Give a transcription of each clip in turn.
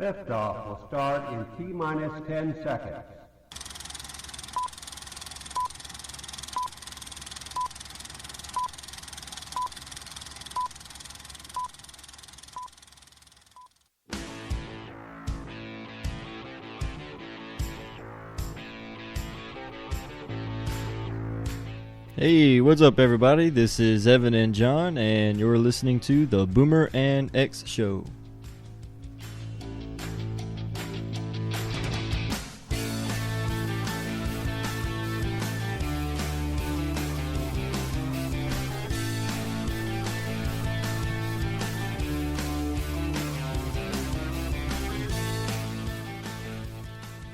Liftoff will start in T-minus 10 seconds. Hey, what's up, everybody? This is Evan and John, and you're listening to the Boomer and X Show.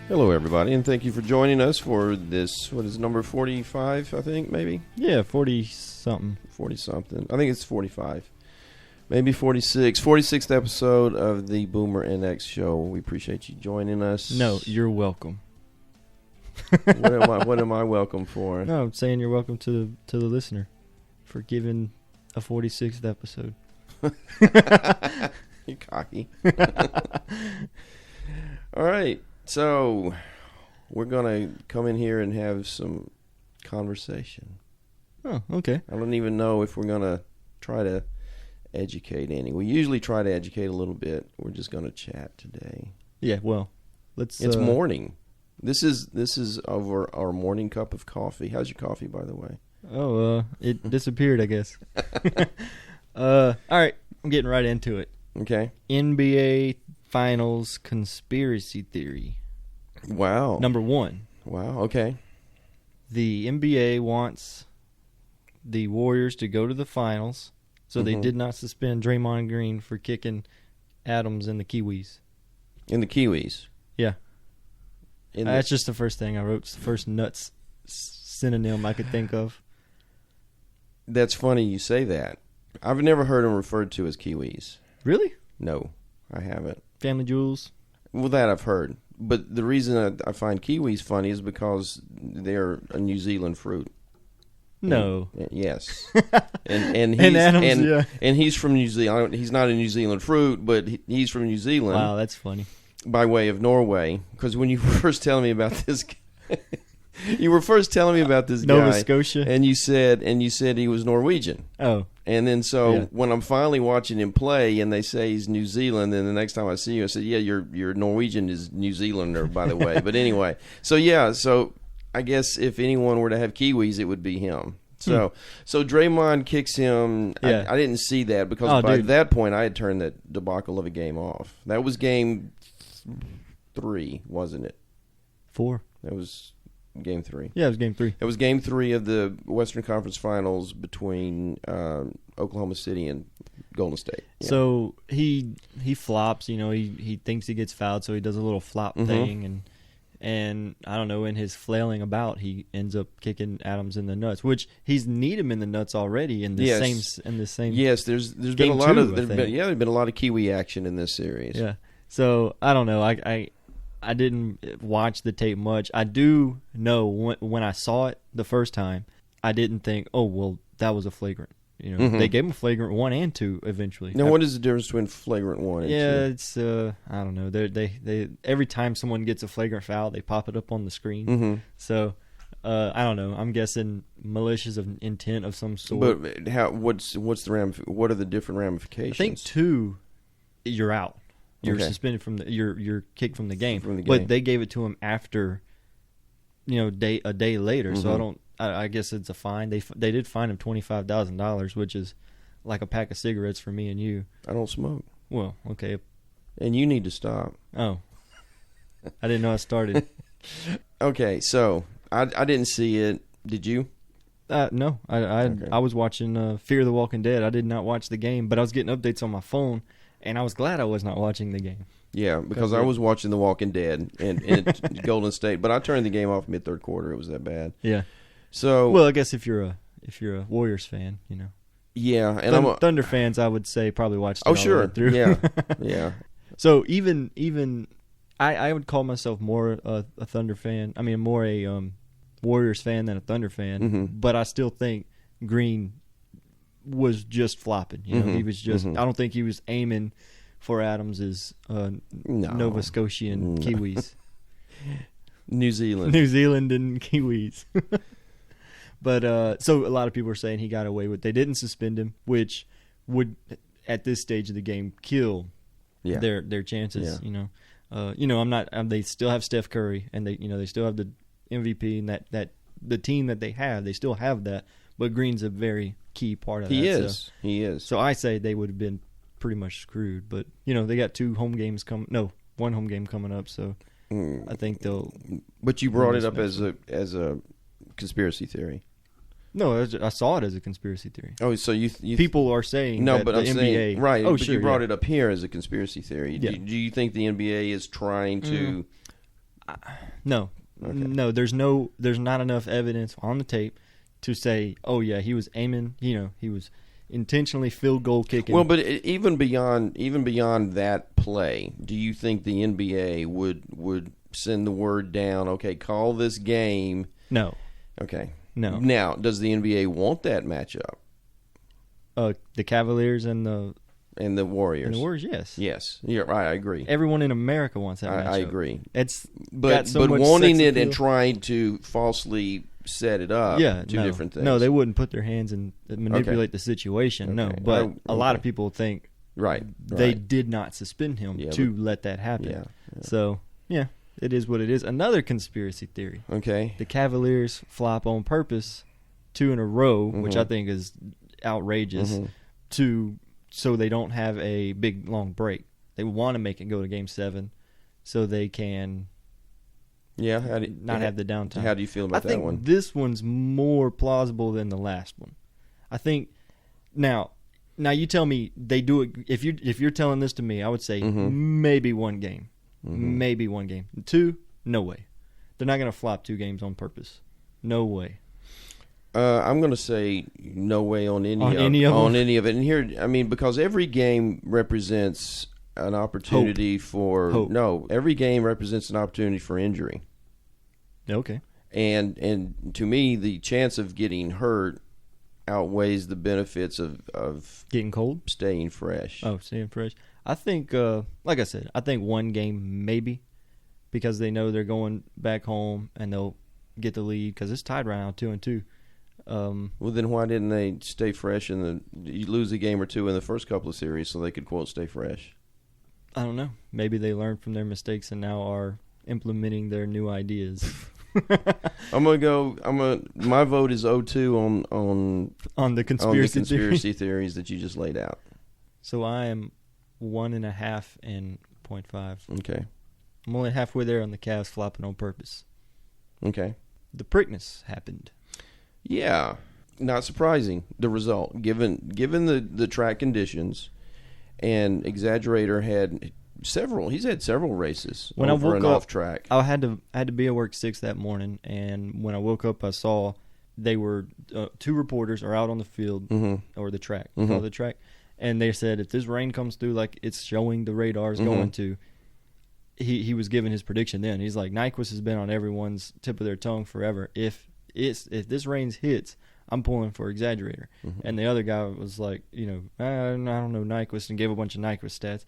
Hello, everybody, and thank you for joining us for this, what is number 45, I think, maybe? Yeah, 40-something. 40-something. I think it's 45. Maybe 46. 46th episode of the Boomer and X Show. We appreciate you joining us. No, you're welcome. What am I welcome for? No, I'm saying you're welcome to the listener for giving a 46th episode. You're cocky. All right. So, we're going to come in here and have some conversation. Oh, okay. I don't even know if we're going to try to educate any. We usually try to educate a little bit. We're just going to chat today. Yeah, well, let's... It's morning. This is over our morning cup of coffee. How's your coffee, by the way? Oh, it disappeared, I guess. All right, I'm getting right into it. Okay. NBA Finals conspiracy theory. Wow. Number one. Wow, okay. The NBA wants the Warriors to go to the finals, so they did not suspend Draymond Green for kicking Adams and the Kiwis. In the Kiwis? Yeah. That's just the first thing I wrote. It's the first nuts synonym I could think of. That's funny you say that. I've never heard them referred to as Kiwis. Really? No, I haven't. Family Jewels? Well, that I've heard. But the reason I find kiwis funny is because they're a New Zealand fruit. No. Yes. and he's Adams, yeah. And he's from New Zealand. He's not a New Zealand fruit, but he's from New Zealand. Wow, that's funny. By way of Norway, because when you were first telling me about this Nova Scotia, and you said he was Norwegian. Oh. And then when I'm finally watching him play and they say he's New Zealand, then the next time I see you, I said, yeah, your Norwegian is New Zealander, by the way. But anyway, so I guess if anyone were to have Kiwis, it would be him. So Draymond kicks him. Yeah. I didn't see that because by that point I had turned that debacle of a game off. That was game 3, wasn't it? 4. That was game 3. Yeah, it was game 3. It was game 3 of the Western Conference Finals between Oklahoma City and Golden State. Yeah. So he flops. He thinks he gets fouled, so he does a little flop thing, and I don't know. In his flailing about, he ends up kicking Adams in the nuts, which he's kneed him in the nuts already in the same. Yes, there's been a lot there's been a lot of Kiwi action in this series. Yeah. So I don't know. I didn't watch the tape much. I do know when I saw it the first time, I didn't think, oh, well, that was a flagrant. They gave him flagrant 1 and 2 eventually. Now, what is the difference between flagrant 1 and 2? Yeah, it's I don't know. They every time someone gets a flagrant foul, they pop it up on the screen. So I don't know. I'm guessing malicious of intent of some sort. But what are the different ramifications? I think 2, you're out. You're suspended from you're kicked from the game. But they gave it to him after, a day later. So I guess it's a fine. They did fine him $25,000, which is like a pack of cigarettes for me and you. I don't smoke. Well, okay. And you need to stop. Oh, I didn't know I started. Okay, so I didn't see it. Did you? No, I was watching Fear the Walking Dead. I did not watch the game, but I was getting updates on my phone. And I was glad I was not watching the game. Yeah, because I was watching The Walking Dead and Golden State, but I turned the game off mid-third quarter. It was that bad. Yeah. So well, I guess if you're a Warriors fan, Yeah, and Thunder fans, I would say probably watched it all the sure. way through. Yeah. Yeah. So even I would call myself more a Thunder fan. I mean, more a Warriors fan than a Thunder fan. But I still think Green was just flopping. He was just. I don't think he was aiming for Adams is Nova Scotian Kiwis. New Zealand. New Zealand and Kiwis. But so a lot of people are saying he got away with. They didn't suspend him, which would at this stage of the game kill their chances. Yeah. They still have Steph Curry, and they still have the MVP, and that the team that they have, they still have that. But Green's a very key part of that. He is. So I say they would have been pretty much screwed. But they got one home game coming up. So I think they'll. But you brought it up as a conspiracy theory. No, I saw it as a conspiracy theory. Oh, so you people are saying no, that but the I'm NBA, saying right. Oh, but sure, you brought it up here as a conspiracy theory. Yeah. Do you think the NBA is trying to? No, Okay. no. There's not enough evidence on the tape to say, oh yeah, he was aiming. He was intentionally field goal kicking. Well, but even beyond that play, do you think the NBA would send the word down? Okay, call this game. No. Okay. No. Now, does the NBA want that matchup? The Cavaliers and the Warriors. And the Warriors, yes. Yes. Yeah, right, I agree. Everyone in America wants that matchup. I agree. But wanting it and trying to falsely set it up, two different things. No, they wouldn't put their hands and manipulate the situation. Okay. No, but a lot of people think they did not suspend him to let that happen. Yeah. So, yeah. It is what it is. Another conspiracy theory. Okay. The Cavaliers flop on purpose 2 in a row, which I think is outrageous, so they don't have a big, long break. They want to make it go to Game 7 so they can not have the downtime. How do you feel about that one? I think this one's more plausible than the last one. I think now you tell me they do it. If you're telling this to me, I would say maybe one game. Maybe one game. 2, no way. They're not going to flop 2 games on purpose. No way. I'm going to say no way on any of it. And here, because every game represents an opportunity every game represents an opportunity for injury. Okay. And to me, the chance of getting hurt outweighs the benefits of getting cold, staying fresh. Oh, staying fresh. I think, like I said, I think one game maybe, because they know they're going back home and they'll get the lead because it's tied right now 2-2. Well, then why didn't they stay fresh you lose a game or two in the first couple of series so they could quote stay fresh? I don't know. Maybe they learned from their mistakes and now are implementing their new ideas. My vote is 0-2 on the conspiracy theories that you just laid out. So I am 1.5 and 0.5. Okay. I'm only halfway there on the Cavs flopping on purpose. Okay. The Preakness happened. Yeah. Not surprising, the result. Given the track conditions, and Exaggerator had several races when over I woke and up, off track. I had to be at work 6 that morning, and when I woke up I saw they were 2 reporters are out on the field or the track. The track. And they said if this rain comes through like it's showing the radar's going to, he was giving his prediction then. He's like, Nyquist has been on everyone's tip of their tongue forever. If this rain hits, I'm pulling for Exaggerator. And the other guy was like, I don't know Nyquist, and gave a bunch of Nyquist stats.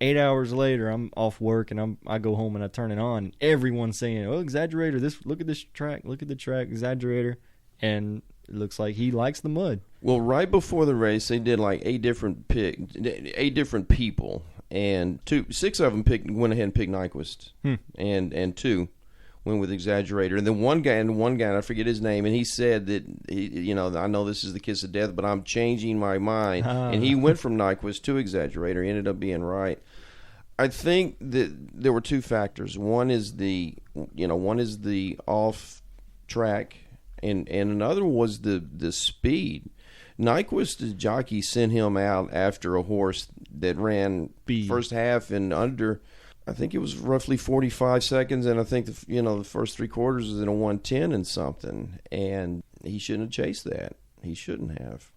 8 hours later, I'm off work, and I go home and I turn it on. And everyone's saying, "Oh, Exaggerator! Look at this track! Look at the track, Exaggerator!" And it looks like he likes the mud. Well, right before the race, they did like 8 different people, and 6 of them went ahead and picked Nyquist, and 2 went with Exaggerator, and then one guy, and I forget his name, and he said that I know this is the kiss of death, but I'm changing my mind, and he went from Nyquist to Exaggerator. He ended up being right. I think that there were 2 factors. One is the off track, and another was the speed. Nyquist's jockey sent him out after a horse that ran first half in under, I think it was roughly 45 seconds, and I think the first 3 quarters was in a 110 and something, and he shouldn't have chased that. He shouldn't have.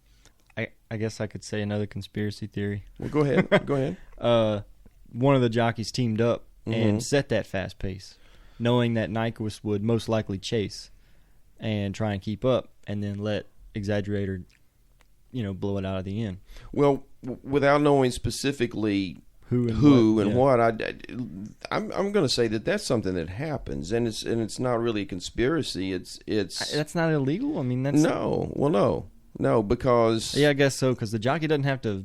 I guess I could say another conspiracy theory. Well, go ahead. Go ahead. One of the jockeys teamed up and set that fast pace, knowing that Nyquist would most likely chase and try and keep up, and then let Exaggerator, blow it out of the end. Well, without knowing specifically who and what. I'm going to say that's something that happens, and it's not really a conspiracy. It's that's not illegal. I mean, that's no, because I guess so, because the jockey doesn't have to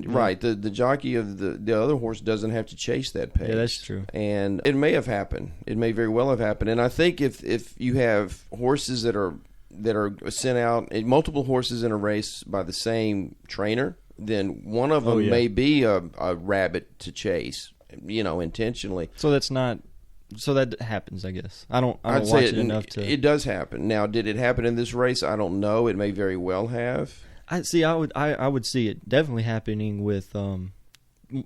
right. The jockey of the other horse doesn't have to chase that pace. Yeah, that's true. And it may have happened. It may very well have happened. And I think if you have horses that are sent out, multiple horses in a race by the same trainer, then one of them may be a rabbit to chase, intentionally. So that happens, I guess. I'd watch it enough to. It does happen. Now, did it happen in this race? I don't know. It may very well have. I would see it definitely happening with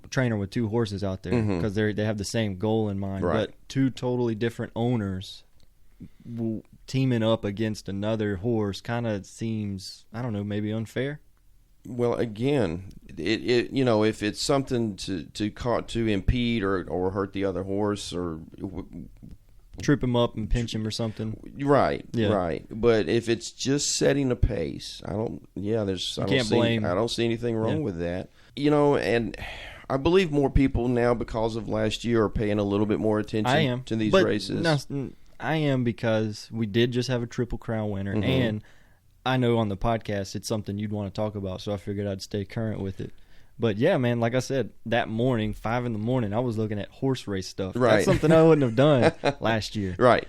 trainer with two horses out there, because they have the same goal in mind, right. But two totally different owners teaming up against another horse kind of seems, I don't know, maybe unfair. Well, again, it if it's something to impede or hurt the other horse or trip him up and pinch him or something. Right, yeah. Right. But if it's just setting a pace, I don't see anything wrong with that. And I believe more people now, because of last year, are paying a little bit more attention to these races. No, I am, because we did just have a Triple Crown winner, and I know on the podcast it's something you'd want to talk about, so I figured I'd stay current with it. But yeah, man, like I said, that morning, 5 a.m, I was looking at horse race stuff. Right. That's something I wouldn't have done last year. Right.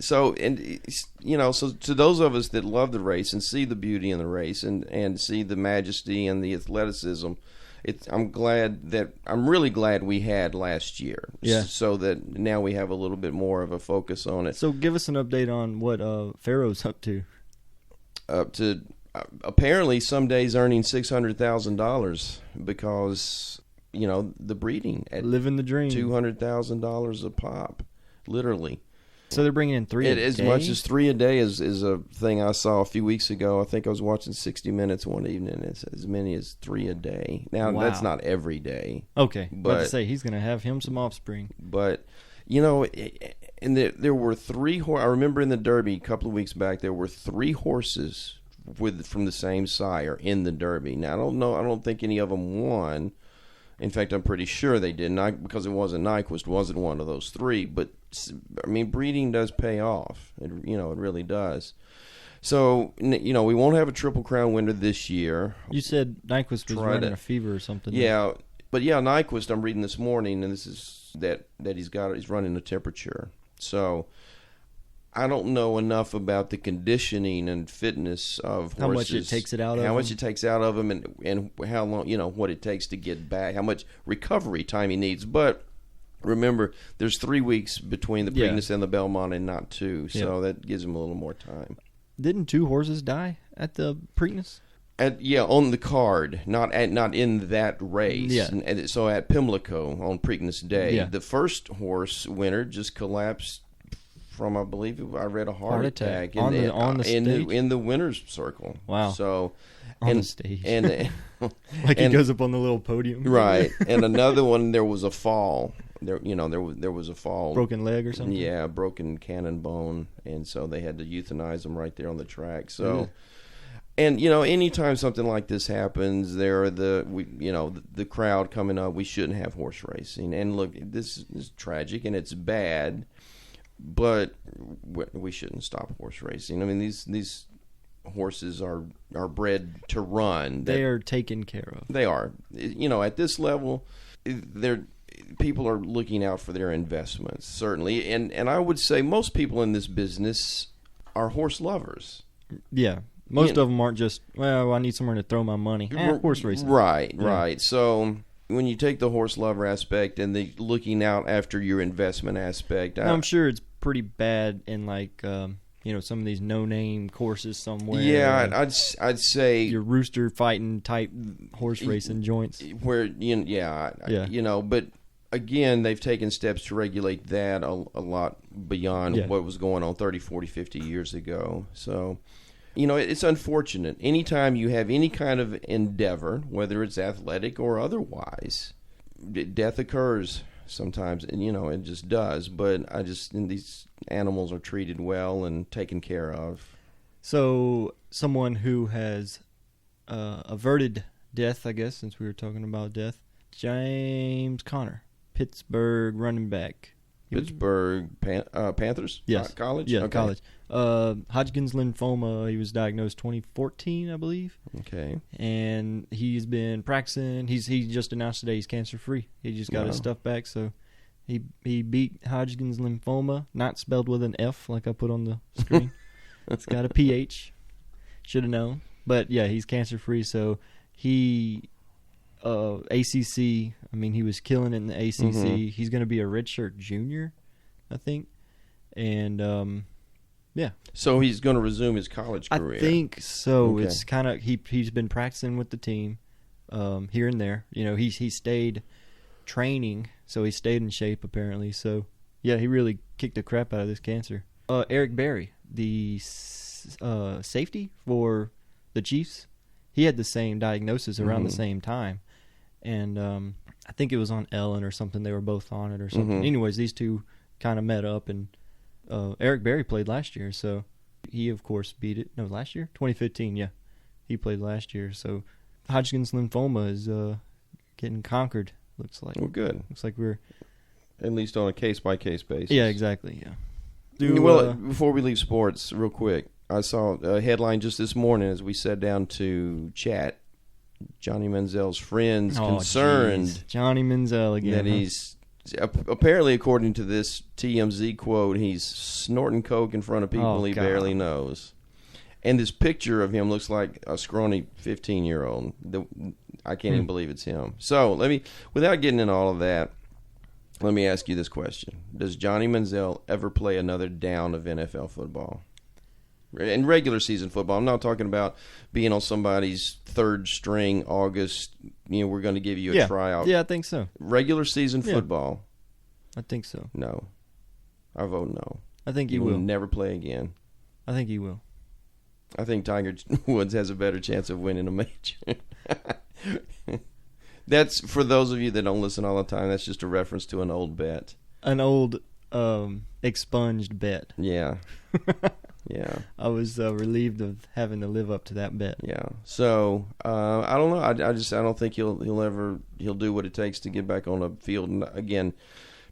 So to those of us that love the race and see the beauty in the race and see the majesty and the athleticism, I'm really glad we had last year. Yeah. So that now we have a little bit more of a focus on it. So give us an update on what Pharaoh's up to. Apparently some days earning $600,000 because the breeding at living the dream, $200,000 a pop, literally. So they're bringing in 3 a day? As much as 3 a day is a thing I saw a few weeks ago. I think I was watching 60 Minutes one evening. It's as many as 3 a day. Now, That's not every day. Okay. But to say, he's going to have him some offspring. But, and there were 3 horses. I remember in the Derby a couple of weeks back, there were 3 horses from the same sire in the Derby. Now, I don't know. I don't think any of them won. In fact, I'm pretty sure they did not, because it wasn't Nyquist, wasn't one of those 3. But I mean, breeding does pay off. It really does. So we won't have a Triple Crown winner this year. You said Nyquist was running a fever or something. Yeah, but Nyquist, I'm reading this morning, and this is that he's running a temperature. So I don't know enough about the conditioning and fitness of horses. How much it takes it out of them. How much it takes out of him, and how long, what it takes to get back, how much recovery time he needs. But remember, there's 3 weeks between the Preakness and the Belmont, and not 2, so that gives him a little more time. Didn't 2 horses die at the Preakness? On the card, not in that race. Yeah. And so at Pimlico on Preakness Day, the first horse winner just collapsed from, I believe I read, a heart attack on the stage? in the winner's circle. Wow. So on the stage, and he goes up on the little podium, right? And another one, there was a fall. There was a fall, broken leg or something. Yeah, broken cannon bone, and so they had to euthanize him right there on the track. So. And anytime something like this happens, there are the crowd coming up. We shouldn't have horse racing. And look, this is tragic and it's bad, but we shouldn't stop horse racing. I mean, these horses are bred to run. They are taken care of. They are. At this level, people are looking out for their investments, certainly. And I would say most people in this business are horse lovers. Yeah. Most of them aren't just, I need somewhere to throw my money. Horse racing. Right. So when you take the horse lover aspect and the looking out after your investment aspect. I'm sure it's pretty bad in some of these no-name courses somewhere. Yeah, I'd say your rooster fighting type horse racing joints. Where, but again, they've taken steps to regulate that a lot beyond what was going on 30, 40, 50 years ago. So... it's unfortunate. Anytime you have any kind of endeavor, whether it's athletic or otherwise, death occurs sometimes, and it just does. But these animals are treated well and taken care of. So, someone who has averted death, I guess, since we were talking about death, James Conner, Pittsburgh running back. Pittsburgh Panthers? Yes. College? Yeah, okay. college. Hodgkin's lymphoma, he was diagnosed 2014, I believe. Okay. And he's been practicing. He just announced today he's cancer-free. He just got his stuff back, so he beat Hodgkin's lymphoma, not spelled with an F like I put on the screen. It's got a PH. Should have known. But, yeah, he's cancer-free, so he... ACC, I mean, he was killing it in the ACC. Mm-hmm. He's going to be a redshirt junior, I think. And, yeah. So he's going to resume his college career? I think so. Okay. It's kind of, he's been practicing with the team here and there. You know, he stayed training, so he stayed in shape, apparently. So, yeah, he really kicked the crap out of this cancer. Eric Berry, the safety for the Chiefs, he had the same diagnosis around the same time. And I think it was on Ellen or something. They were both on it or something. Anyways, these two kind of met up, and Eric Berry played last year, so he, of course, beat it. No, last year? 2015, yeah. He played last year. So Hodgkin's lymphoma is getting conquered, looks like. Well, good. Looks like we're... At least on a case-by-case basis. Yeah, exactly, yeah. Before we leave sports, real quick, I saw a headline just this morning as we sat down to chat. Johnny Manziel's friends concerned. Geez. Johnny Manziel again. That he's apparently, according to this TMZ quote, he's snorting coke in front of people he barely knows. And this picture of him looks like a scrawny 15-year-old. I can't even believe it's him. So without getting into all of that, let me ask you this question: does Johnny Manziel ever play another down of NFL football? In regular season football, I'm not talking about being on somebody's third string August. We're going to give you a tryout. Yeah, I think so. Regular season football. I think so. No. I vote no. I think he will. Never play again. I think he will. I think Tiger Woods has a better chance of winning a major. That's, for those of you that don't listen all the time, that's just a reference to an old bet. An old expunged bet. Yeah. Yeah, I was relieved of having to live up to that bet. Yeah, so I don't know. I don't think he'll do what it takes to get back on a field again.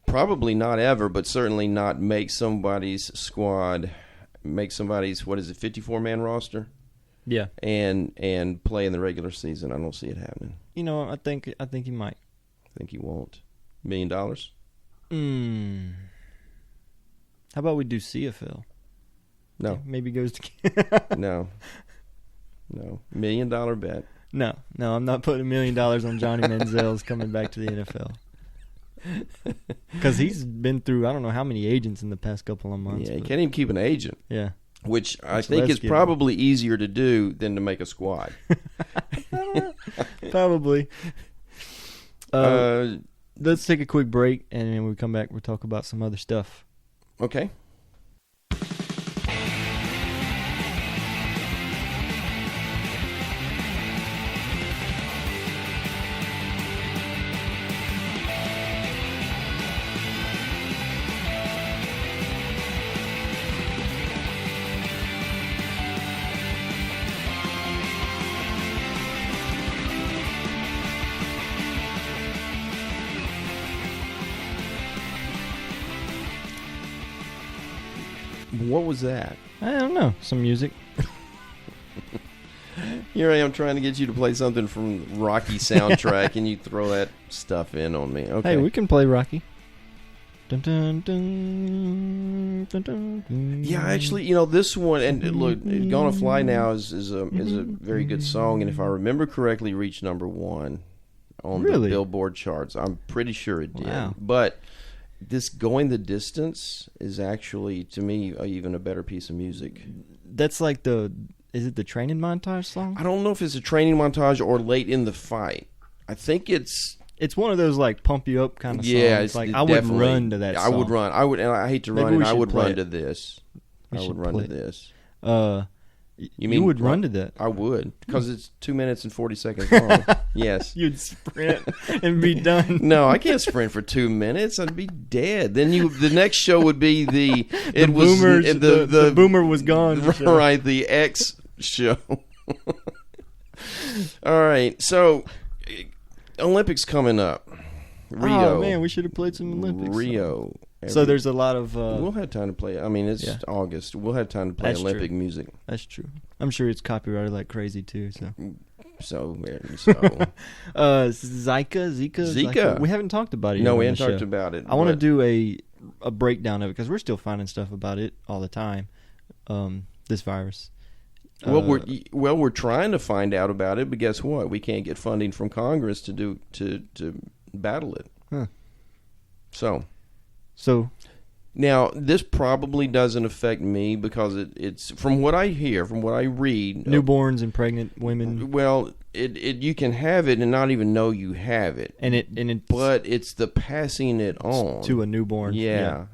Probably not ever, but certainly not make somebody's squad, make somebody's 54-man roster. Yeah, and play in the regular season. I don't see it happening. I think he might. I think he won't. $1 million? How about we do CFL? No. Yeah, maybe goes to... No. $1 million bet. No, I'm not putting $1 million on Johnny Manziel's coming back to the NFL. Because he's been through, I don't know how many agents in the past couple of months. Yeah, he can't even keep an agent. Yeah. Which I think is probably easier to do than to make a squad. Probably. Let's take a quick break, and then when we come back, we'll talk about some other stuff. Okay. What was that? I don't know. Some music. Here I am trying to get you to play something from Rocky soundtrack, and you throw that stuff in on me. Okay. Hey, we can play Rocky. Dun, dun, dun, dun, dun, dun. Yeah, actually, this one, and look, "Gonna Fly Now" is a very good song, and if I remember correctly, reached number 1 on the Billboard charts. I'm pretty sure it did. Wow. But this "Going the Distance" is actually, to me, even a better piece of music. That's like is it the training montage song? I don't know if it's a training montage or late in the fight. I think it's one of those like pump you up kind of songs. Yeah, it's like I would run to that song. I would run. And I hate to run, and I would run to this. I would run to this. You would run to that? I would, because it's 2 minutes and 40 seconds long. Yes. You'd sprint and be done. No, I can't sprint for 2 minutes. I'd be dead. Then the next show would be the Boomer was gone. Right, the X show. All right, so Olympics coming up. Rio. Oh man, we should have played some Olympics. Rio. So there's a lot of. We'll have time to play. I mean, it's August. We'll have time to play Olympic music. That's true. I'm sure it's copyrighted like crazy too. So. Zika. We haven't talked about it. No, we haven't talked about it. I want to do a breakdown of it because we're still finding stuff about it all the time. This virus. Well, we're trying to find out about it, but guess what? We can't get funding from Congress to battle it. Huh. So now this probably doesn't affect me because it's from what I hear, from what I read, newborns and pregnant women. Well, it you can have it and not even know you have it, but it's the passing it on to a newborn. Yeah.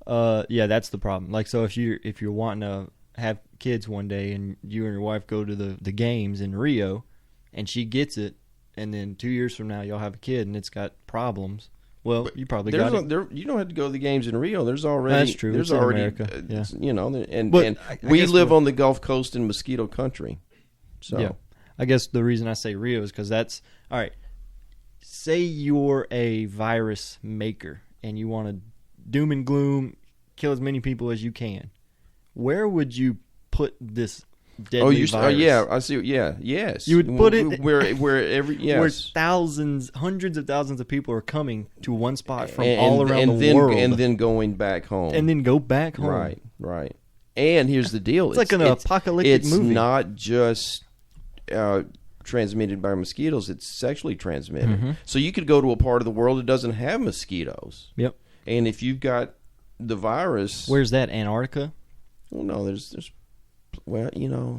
That's the problem. Like, so if you're wanting to have kids one day and you and your wife go to the games in Rio, and she gets it, and then 2 years from now y'all have a kid and it's got problems. Well, you probably got it. You don't have to go to the games in Rio. There's already that's true. There's it's already America. And we live on the Gulf Coast in mosquito country. So yeah, I guess the reason I say Rio is because that's all right. Say you're a virus maker and you want to doom and gloom, kill as many people as you can. Where would you put this deadly virus? Yeah, I see. Yeah, yes. You would put it where hundreds of thousands of people are coming to one spot from all around the world, and then going back home, and then go back home. Right. And here's the deal: it's like an apocalyptic movie. It's not just transmitted by mosquitoes; it's sexually transmitted. Mm-hmm. So you could go to a part of the world that doesn't have mosquitoes. Yep. And if you've got the virus, where's that? Antarctica? Well, no, there's. Well,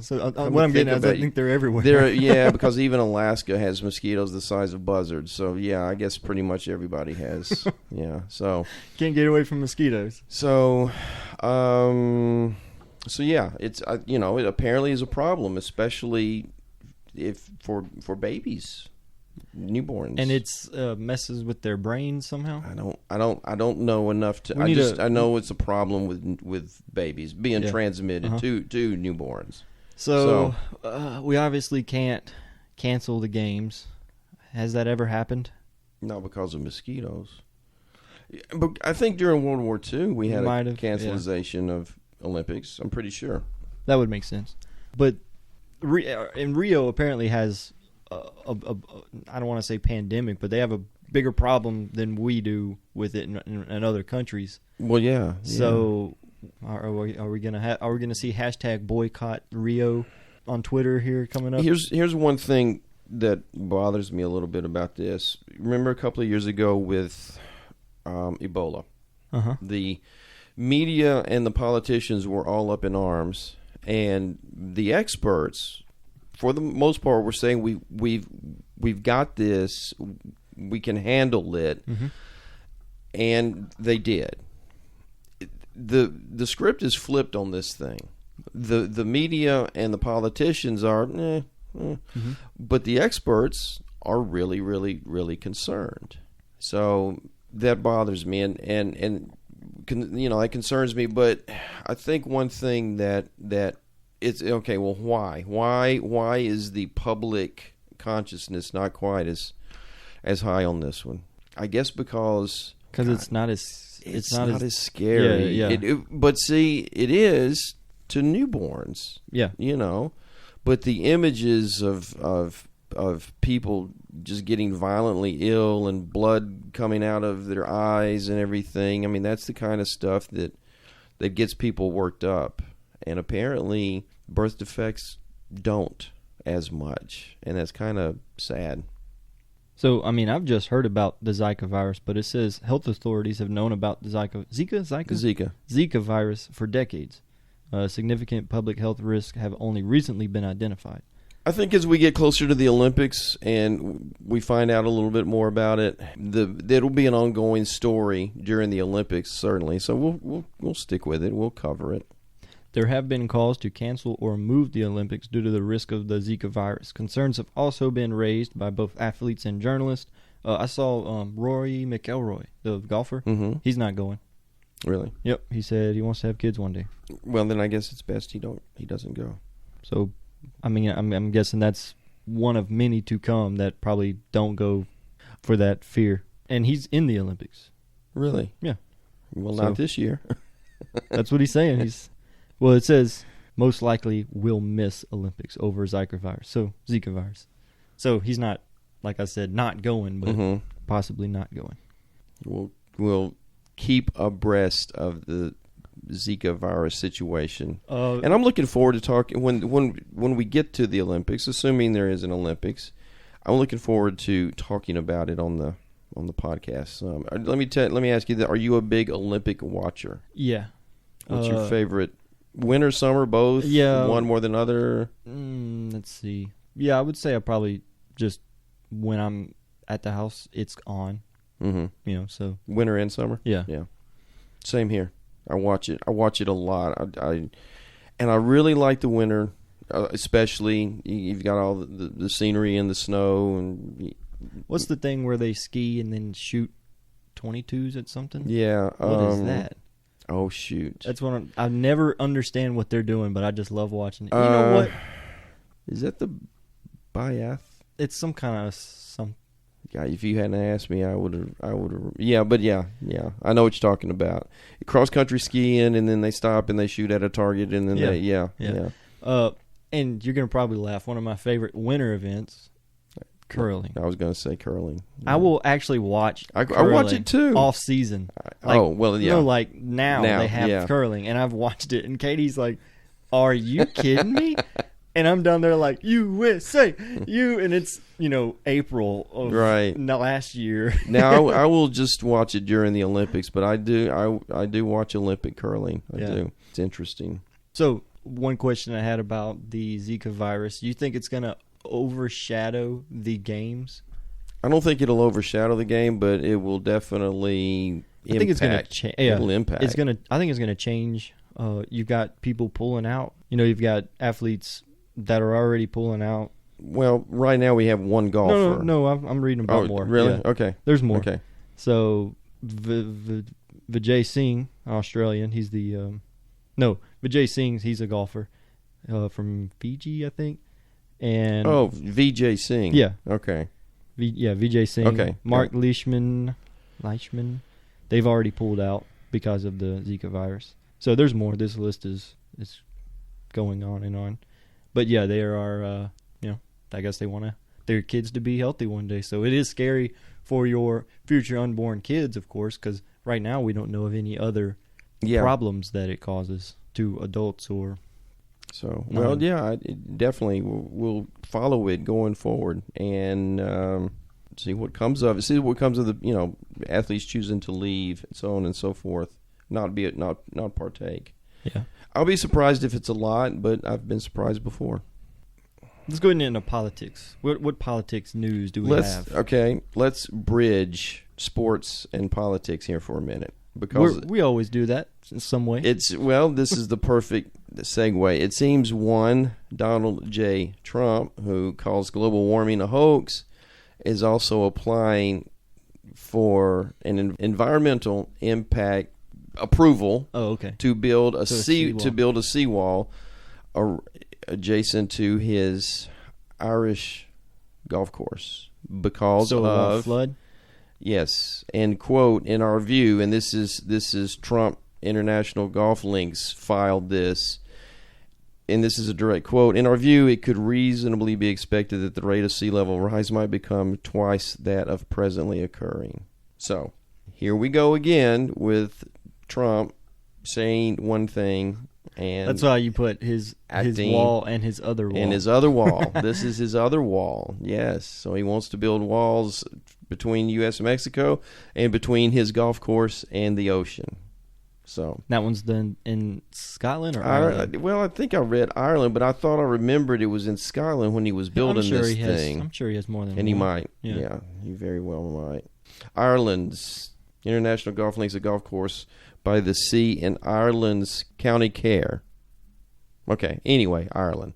So what I'm getting at is I think they're everywhere. Because even Alaska has mosquitoes the size of buzzards. So yeah, I guess pretty much everybody has. Yeah, so can't get away from mosquitoes. So, yeah, it's it apparently is a problem, especially if for babies, newborns, and it's messes with their brains somehow. I don't know enough to. I know it's a problem with babies being transmitted to newborns. So we obviously can't cancel the games. Has that ever happened? Not because of mosquitoes. But I think during World War II we had a cancellation of Olympics. I'm pretty sure that would make sense. But in Rio apparently has. I don't want to say pandemic, but they have a bigger problem than we do with it in other countries. Well, yeah. So, are we gonna see hashtag boycott Rio on Twitter here coming up? Here's one thing that bothers me a little bit about this. Remember a couple of years ago with Ebola, the media and the politicians were all up in arms, and the experts, for the most part, we're saying we've got this, we can handle it, and they did. The script is flipped on this thing. The media and the politicians are, but the experts are really, really, really concerned. So that bothers me, and that concerns me. But I think one thing that it's okay. Well, why? Why is the public consciousness not quite as high on this one? I guess because it's not as as scary. Yeah. But see, it is to newborns. Yeah. But the images of people just getting violently ill and blood coming out of their eyes and everything. I mean, that's the kind of stuff that gets people worked up. And apparently, birth defects don't as much, and that's kind of sad. So, I mean, I've just heard about the Zika virus, but it says health authorities have known about the Zika virus for decades. Significant public health risks have only recently been identified. I think as we get closer to the Olympics and we find out a little bit more about it, it'll be an ongoing story during the Olympics, certainly. So we'll stick with it. We'll cover it. There have been calls to cancel or move the Olympics due to the risk of the Zika virus. Concerns have also been raised by both athletes and journalists. I saw Rory McIlroy, the golfer. Mm-hmm. He's not going. Really? Yep. He said he wants to have kids one day. Well, then I guess it's best he doesn't go. So, I mean, I'm guessing that's one of many to come that probably don't go for that fear. And he's in the Olympics. Really? Yeah. Well, not this year. That's what he's saying. It says most likely will miss Olympics over Zika virus. So he's not, like I said, not going, but possibly not going. We'll keep abreast of the Zika virus situation, and I'm looking forward to talking when we get to the Olympics, assuming there is an Olympics. I'm looking forward to talking about it on the podcast. Let me ask you that: are you a big Olympic watcher? Yeah. What's your favorite? Winter, summer, both? Yeah. One more than other? Let's see. Yeah, I would say I probably just when I'm at the house, it's on. Mm-hmm. So winter and summer. Yeah. Same here. I watch it a lot. I really like the winter, especially you've got all the scenery and the snow. And what's the thing where they ski and then shoot 22s at something? Yeah. What is that? Oh shoot! That's what I never understand what they're doing, but I just love watching it. You know what? Is that the Biath? It's some kind of some. Yeah, if you hadn't asked me, I would have. Yeah, but yeah, I know what you're talking about. Cross country skiing, and then they stop and they shoot at a target, and then yeah. And you're gonna probably laugh. One of my favorite winter events, curling. I was gonna say curling. Yeah. I will actually watch. I watch it too off season. Like now they have curling, and I've watched it. And Katie's like, "Are you kidding me?" And I'm down there like, USA, and it's, April of last year. Now, I will just watch it during the Olympics, but I do watch Olympic curling. I do. It's interesting. So, one question I had about the Zika virus, you think it's going to overshadow the games? I don't think it'll overshadow the game, but it will definitely impact. I think it's going to change. Yeah, it'll impact. I think it's going to change. You've got people pulling out. You've got athletes that are already pulling out. Well, right now we have one golfer. No, I'm reading about more. Really? Yeah. Okay. There's more. Okay. So, Vijay Singh, Australian, he's the... Vijay Singh, he's a golfer from Fiji, I think. And Vijay Singh. Yeah. Okay. Vijay Singh. Okay. Mark Leishman, they've already pulled out because of the Zika virus. So there's more. This list is going on and on. But yeah, they are, I guess they want their kids to be healthy one day. So it is scary for your future unborn kids, of course, because right now we don't know of any other problems that it causes to adults or. So, I definitely will follow it going forward and see what comes of it. See what comes of the, athletes choosing to leave and so on and so forth, not partake. Yeah. I'll be surprised if it's a lot, but I've been surprised before. Let's go into politics. What politics news do we have? Okay, let's bridge sports and politics here for a minute because we always do that in some way. This is the perfect segue. It seems Donald J. Trump, who calls global warming a hoax, is also applying for an environmental impact approval to build a seawall adjacent to his Irish golf course because of flood. Yes, and quote, in our view, and this is Trump International Golf Links filed this, and this is a direct quote. In our view, it could reasonably be expected that the rate of sea level rise might become twice that of presently occurring. So here we go again with Trump saying one thing, and that's why you put his wall and his other wall. And his other wall. This is his other wall. Yes. So he wants to build walls between U.S. and Mexico and between his golf course and the ocean. So that one's done in Scotland or Ireland? Well, I think I read Ireland, but I thought I remembered it was in Scotland when he was building this thing. I'm sure he has more than one. And he might. Yeah, he very well might. Ireland's International Golf Links, a golf course by the sea in Ireland's County Care. Okay, anyway, Ireland.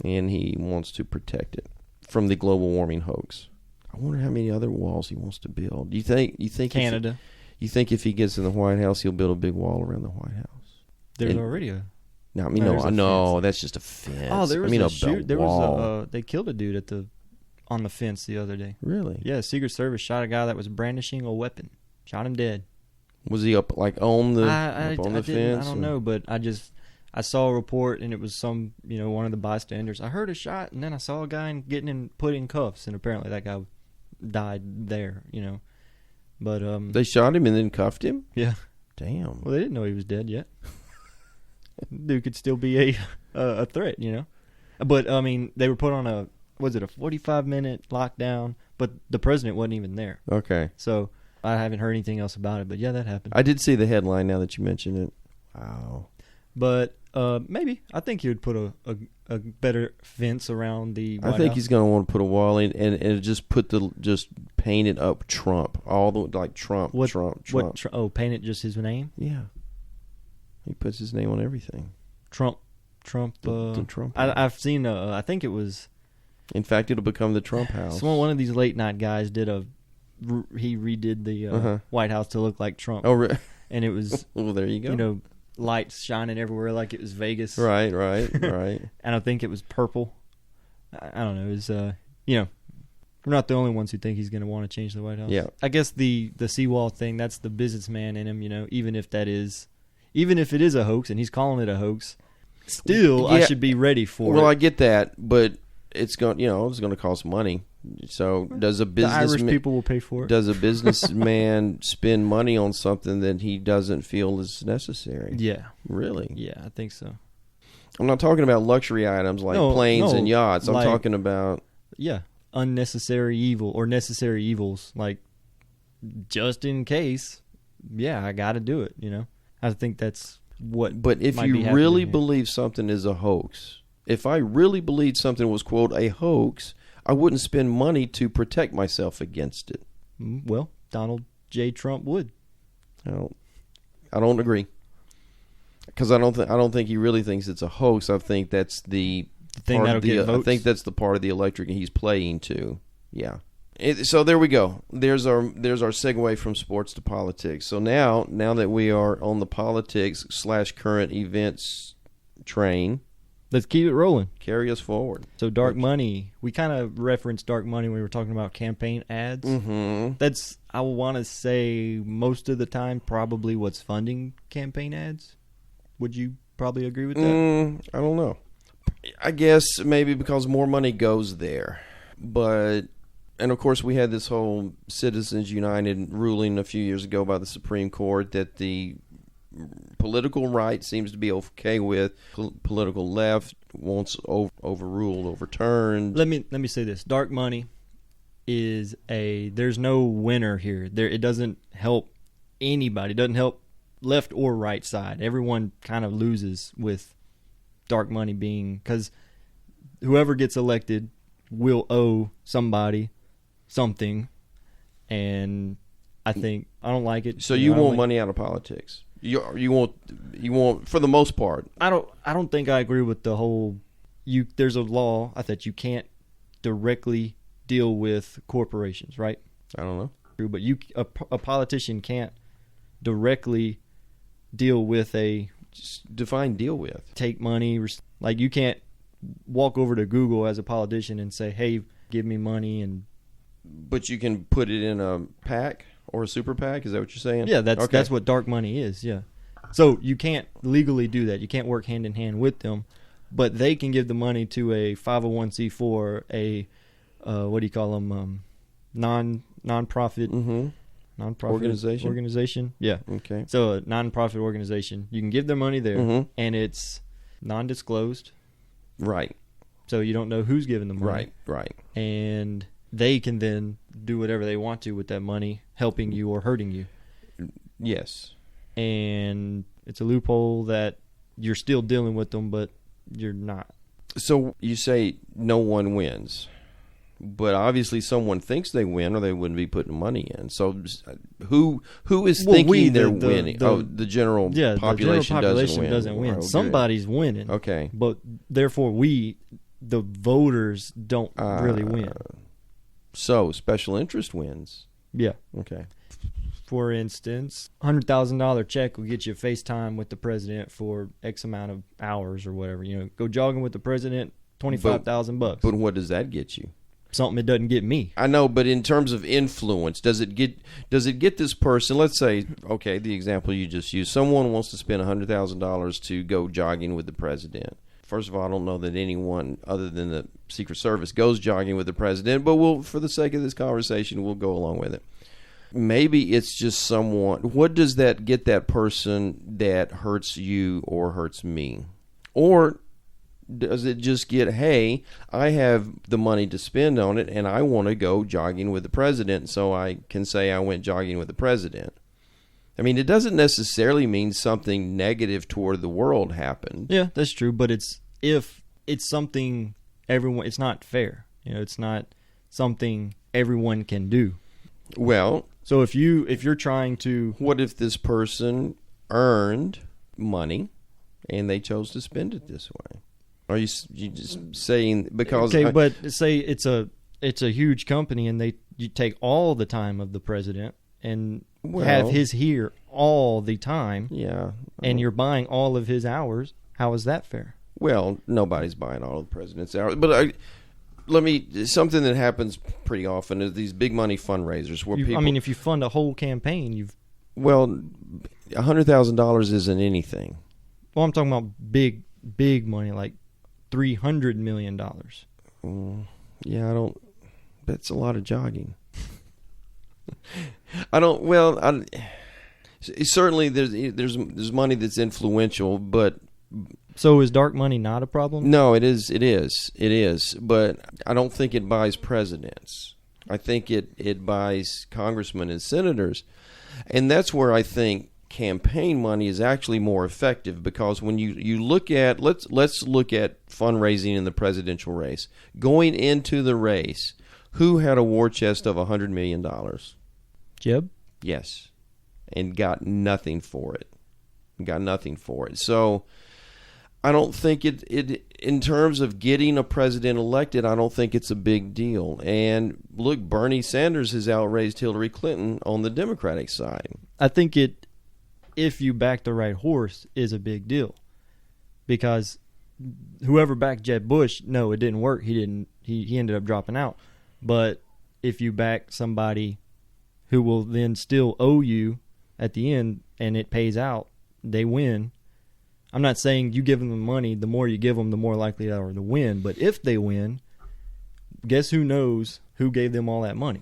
And he wants to protect it from the global warming hoax. I wonder how many other walls he wants to build. You think Canada? You think if he gets in the White House, he'll build a big wall around the White House? There's already a No, I mean, no, that's just a fence. Oh, there was a shoot. There wall. was they killed a dude on the fence the other day. Really? Yeah, Secret Service shot a guy that was brandishing a weapon. Shot him dead. Was he up like on the fence? I don't know, but I saw a report and it was one of the bystanders. I heard a shot and then I saw a guy getting put in cuffs, and apparently that guy died there. But they shot him and then cuffed him. Yeah. Damn. Well, they didn't know he was dead yet. Dude could still be a threat, But I mean, they were put on a 45-minute lockdown, but the president wasn't even there. Okay. So I haven't heard anything else about it, but yeah, that happened. I did see the headline now that you mentioned it. Wow. But maybe I think he would put a better fence around the White I think House. he's going to want to put a wall in and just paint it up Trump, all the like Trump. Paint it just his name? Yeah. He puts his name on everything. Trump. The Trump. I've seen. I think it was. In fact, it'll become the Trump house. One of these late night guys he redid the White House to look like Trump. Oh, really? And it was. Well, there you go. Lights shining everywhere like it was Vegas. Right. And I think it was purple. I don't know. It was. We're not the only ones who think he's going to want to change the White House. Yeah. I guess the seawall thing. That's the businessman in him. Even if it is a hoax and he's calling it a hoax, still I should be ready for it. Well, I get that, but it's going to cost money. So does a businessman? The Irish people will pay for it. Does a businessman spend money on something that he doesn't feel is necessary? Yeah. Really? Yeah, I think so. I'm not talking about luxury items like planes and yachts. I'm talking about unnecessary evil or necessary evils, like just in case. Yeah, I got to do it. I think that's what. But if you really believe something is a hoax, if I really believed something was quote a hoax, I wouldn't spend money to protect myself against it. Well, Donald J. Trump would. I don't agree, because I don't think he really thinks it's a hoax. I think that's the thing that'll get votes. I think that's the part of the electorate he's playing to. Yeah. So there we go. There's our segue from sports to politics. So now that we are on the politics / current events train, let's keep it rolling. Carry us forward. So dark money. We kind of referenced dark money when we were talking about campaign ads. Mm-hmm. That's, I want to say, most of the time probably what's funding campaign ads. Would you probably agree with that? I don't know. I guess maybe because more money goes there. And of course we had this whole Citizens United ruling a few years ago by the Supreme Court that the political right seems to be okay with, political left wants overruled, overturned. Let me say this: dark money is there's no winner here. It doesn't help anybody. It doesn't help left or right side. Everyone kind of loses with dark money being, because whoever gets elected will owe somebody something, and I don't like it. So you want money out of politics? You want for the most part. I don't think I agree with the whole. There's a law that you can't directly deal with corporations, right? I don't know. But a politician can't directly deal with Just define deal with. Take money, like you can't walk over to Google as a politician and say, "Hey, give me money," But you can put it in a PAC or a super PAC. Is that what you're saying? Yeah, that's what dark money is. Yeah, so you can't legally do that. You can't work hand in hand with them, but they can give the money to a 501c4, a what do you call them? Non-profit. Mm-hmm. Non-profit organization. Yeah. Okay. So a non-profit organization, you can give their money there, mm-hmm. and it's non-disclosed. Right. So you don't know who's giving the money. Right. And they can then do whatever they want to with that money, helping you or hurting you. Yes. And it's a loophole that you're still dealing with them, but you're not. So you say no one wins. But obviously someone thinks they win or they wouldn't be putting money in. So who is thinking they're winning? The general population doesn't win. Oh, somebody's winning. Okay. But therefore the voters don't really win. So special interest wins. Yeah. Okay. for instance, $100,000 check will get you a FaceTime with the president for X amount of hours or whatever. You know, go jogging with the president, $25,000. But what does that get you? Something it doesn't get me. I know, but in terms of influence, does it get this person? Let's say, okay, the example you just used. Someone wants to spend $100,000 to go jogging with the president. First of all, I don't know that anyone other than the Secret Service goes jogging with the president, but for the sake of this conversation, we'll go along with it. Maybe it's just someone. What does that get that person that hurts you or hurts me? Or does it just get, hey, I have the money to spend on it, and I want to go jogging with the president, so I can say I went jogging with the president? I mean, it doesn't necessarily mean something negative toward the world happened. Yeah, that's true. But if it's something everyone, it's not fair. You know, it's not something everyone can do. Well, so if you're trying to, what if this person earned money and they chose to spend it this way? Are you just saying because? Okay, but say it's a huge company and you take all the time of the president and have his here all the time. Yeah. And you're buying all of his hours. How is that fair? Well, nobody's buying all of the president's hours. But something that happens pretty often is these big money fundraisers where people. I mean, if you fund a whole campaign, Well, $100,000 isn't anything. Well, I'm talking about big money, like $300 million. Yeah, I don't. That's a lot of jogging. I don't. Well, certainly there's money that's influential, but so is dark money not a problem? No, it is. But I don't think it buys presidents. I think it buys congressmen and senators, and that's where I think campaign money is actually more effective, because when you look at let's look at fundraising in the presidential race. Going into the race, who had a war chest of $100 million? Jeb? Yes. And got nothing for it. So I don't think it in terms of getting a president elected, I don't think it's a big deal. And look, Bernie Sanders has outraised Hillary Clinton on the Democratic side. I think if you back the right horse, is a big deal. Because whoever backed Jeb Bush, no, it didn't work. He ended up dropping out. But if you back somebody who will then still owe you at the end and it pays out, they win. I'm not saying you give them the money, the more you give them, the more likely they are to win. But if they win, guess who knows who gave them all that money?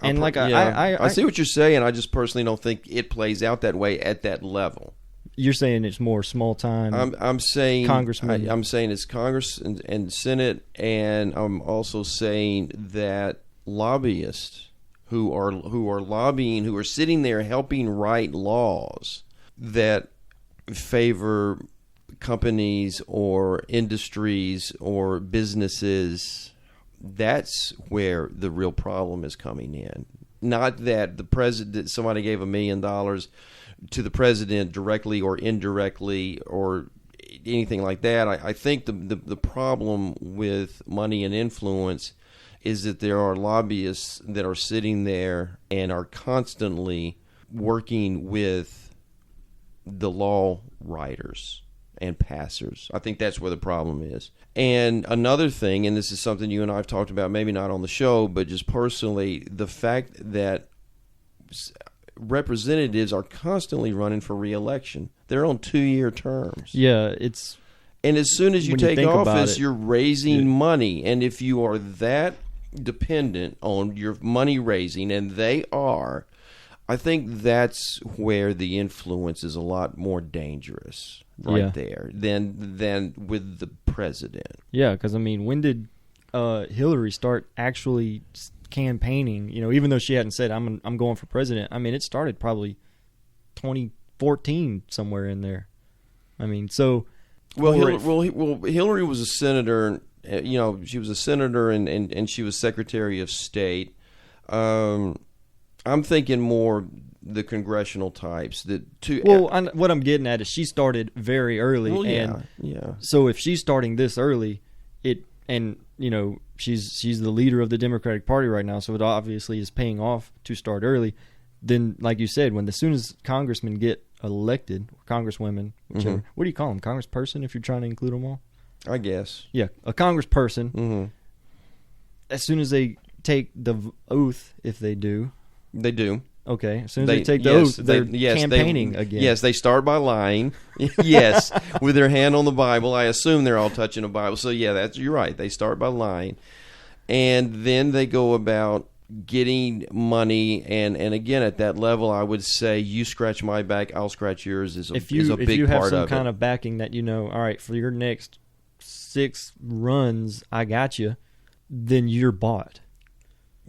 And I see what you're saying. I just personally don't think it plays out that way at that level. You're saying it's more small time. I'm saying Congressman. I'm saying it's Congress and Senate, and I'm also saying that lobbyists who are lobbying, who are sitting there helping write laws that favor companies or industries or businesses. That's where the real problem is coming in. Not that the president, somebody gave $1 million to the president directly or indirectly or anything like that. I think the problem with money and influence is that there are lobbyists that are sitting there and are constantly working with the law writers and passers. I think that's where the problem is. And another thing, and this is something you and I have talked about, maybe not on the show, but just personally, the fact that representatives are constantly running for re-election. They're on 2-year terms. Yeah, and as soon as you take office, you're raising money. And if you are that dependent on your money raising, and they are, I think that's where the influence is a lot more dangerous there than with the president. Yeah, because, I mean, when did Hillary start actually campaigning? You know, even though she hadn't said, I'm going for president, I mean, it started probably 2014, somewhere in there. I mean, so... Hillary was a senator. You know, she was a senator and she was Secretary of State. I'm thinking more the congressional types. What I'm getting at is she started very early. Well, yeah. So if she's starting this early, you know, she's the leader of the Democratic Party right now, so it obviously is paying off to start early. then, like you said, as soon as congressmen get elected, or congresswomen, whichever, what do you call them? Congressperson, if you're trying to include them all? I guess. Yeah, a congressperson. As soon as they take the oath, if they do. They do. Okay, as soon as they take the oath, they're campaigning again. Yes, they start by lying. Yes, with their hand on the Bible. I assume they're all touching a Bible. So, yeah, you're right. They start by lying. And then they go about getting money. And again, at that level, I would say, you scratch my back, I'll scratch yours is a big part of it. If you have some kind of backing that all right, for your next 6 runs, I got you, then you're bought.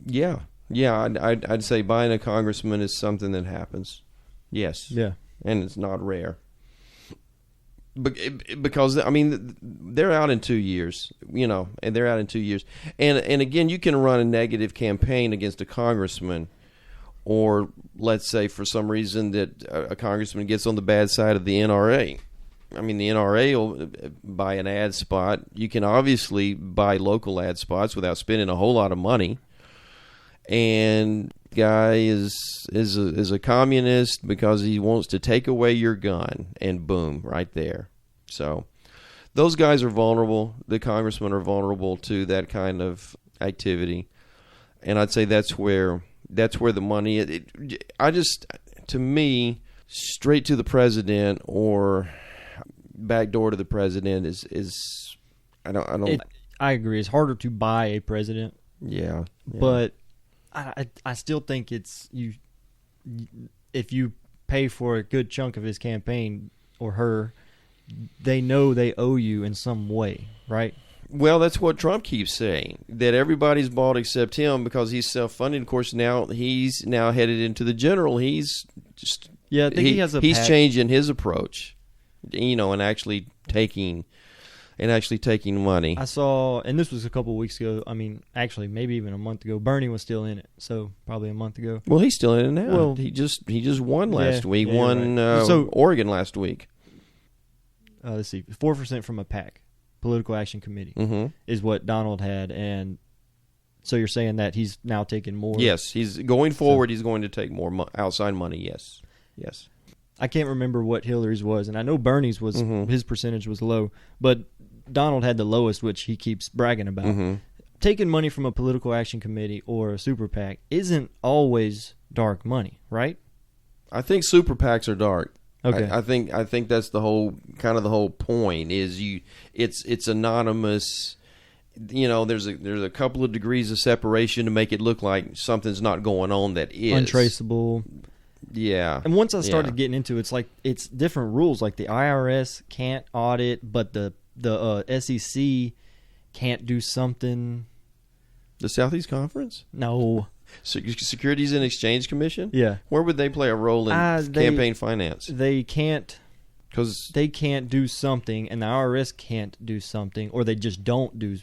Yeah. Yeah, I'd say buying a congressman is something that happens. Yes. Yeah. And it's not rare. Because, I mean, they're out in 2 years, and they're out in 2 years. And again, you can run a negative campaign against a congressman, or let's say for some reason that a congressman gets on the bad side of the NRA. I mean, the NRA will buy an ad spot. You can obviously buy local ad spots without spending a whole lot of money. And guy is a communist because he wants to take away your gun, and boom, right there. So those guys are vulnerable. The congressmen are vulnerable to that kind of activity, and I'd say that's where the money. To me, straight to the president or backdoor to the president is I don't. I agree. It's harder to buy a president. Yeah. But I still think it's if you pay for a good chunk of his campaign or her, they know they owe you in some way, right? Well, that's what Trump keeps saying, that everybody's bought except him because he's self-funded. Of course, he's headed into the general. He's just I think he has he's changing his approach, and actually taking money. I saw, and this was a couple of weeks ago. I mean, actually, maybe even a month ago. Bernie was still in it, so probably a month ago. Well, he's still in it now. Well, he just won last week. Won Oregon last week. Let's see, 4% from a PAC, Political Action Committee, is what Donald had, and so you're saying that he's now taking more. Yes, he's going forward. He's going to take more outside money. Yes. I can't remember what Hillary's was, and I know Bernie's was his percentage was low, but Donald had the lowest, which he keeps bragging about. Taking money from a political action committee or a super PAC isn't always dark money, right? I think super PACs are dark. Okay. I think that's the whole point is it's anonymous. There's a couple of degrees of separation to make it look like something's not going on that is untraceable. Yeah. And once I started getting into it, it's like it's different rules. Like the IRS can't audit, but the SEC can't do something. The Southeast Conference? No. Securities and Exchange Commission? Yeah. Where would they play a role in campaign finance? They can't. Because they can't do something, and the IRS can't do something, or they just don't do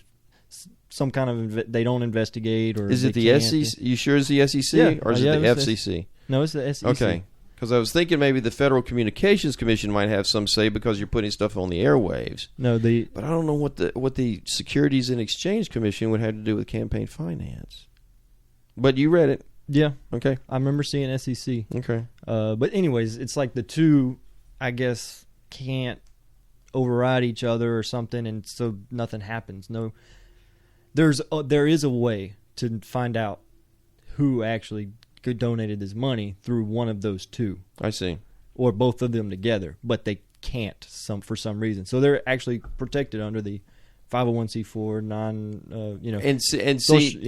some kind of. They don't investigate, or is it the SEC? You sure it's the SEC or is it the FCC? No, it's the SEC. Okay. Because I was thinking maybe the Federal Communications Commission might have some say because you're putting stuff on the airwaves. No, but I don't know what the Securities and Exchange Commission would have to do with campaign finance. But you read it. Yeah. Okay. I remember seeing SEC. Okay. But anyways, it's like the two, I guess, can't override each other or something, and so nothing happens. No, there is a way to find out who actually donated this money through one of those two. I see. Or both of them together, but they can't for some reason. So they're actually protected under the 501c4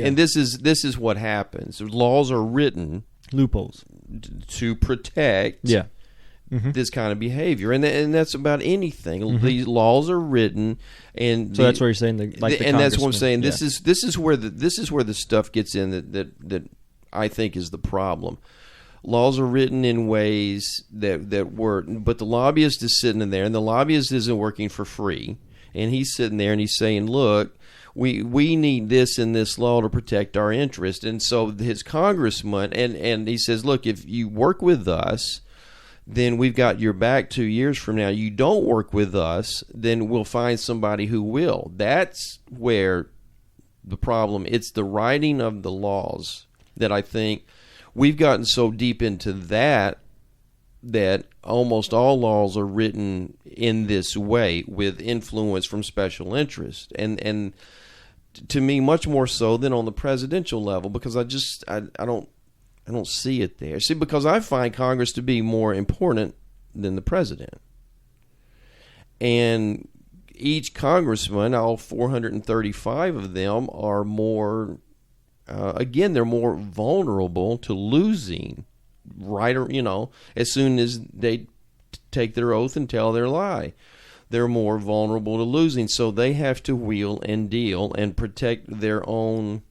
and this is what happens. Laws are written loopholes to protect this kind of behavior, and that's about anything. These laws are written, and so that's what you're saying. And that's what I'm saying. This is where the stuff gets in that I think is the problem. Laws are written in ways that work, but the lobbyist is sitting in there, and the lobbyist isn't working for free. And he's sitting there and he's saying, look, we need this in this law to protect our interest. And so his congressman, and he says, look, if you work with us, then we've got your back 2 years from now. You don't work with us, then we'll find somebody who will. That's where the problem, it's the writing of the laws that I think we've gotten so deep into that almost all laws are written in this way with influence from special interest, and to me much more so than on the presidential level, because I don't see it there. See, because I find Congress to be more important than the president. And each congressman, all 435 of them, are more, they're more vulnerable to losing, right? Or, as soon as they take their oath and tell their lie, they're more vulnerable to losing. So they have to wheel and deal and protect their own.